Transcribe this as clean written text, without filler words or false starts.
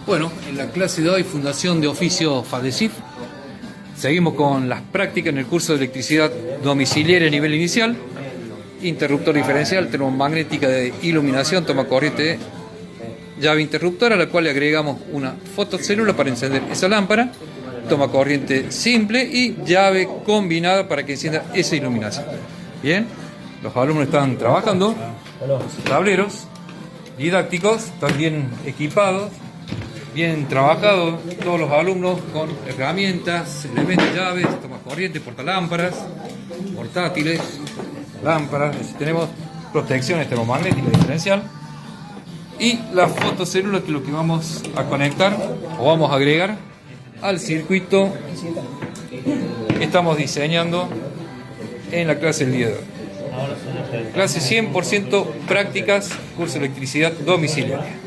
Bueno, en la clase de hoy, Fundación de Oficio FADESIF, seguimos con las prácticas en el curso de electricidad domiciliaria a nivel inicial, interruptor diferencial, termomagnética de iluminación, toma corriente, llave interruptora a la cual le agregamos una fotocélula para encender esa lámpara, toma corriente simple y llave combinada para que encienda esa iluminación. Bien, los alumnos están trabajando, tableros didácticos, están bien equipados, bien trabajados todos los alumnos con herramientas, elementos, llaves, toma corriente, portalámparas, portátiles, lámparas. Tenemos protecciones termomagnética diferencial y la fotocélula, que es lo que vamos a conectar o vamos a agregar al circuito que estamos diseñando en la clase del día de hoy. Clase 100% prácticas, curso de electricidad domiciliaria.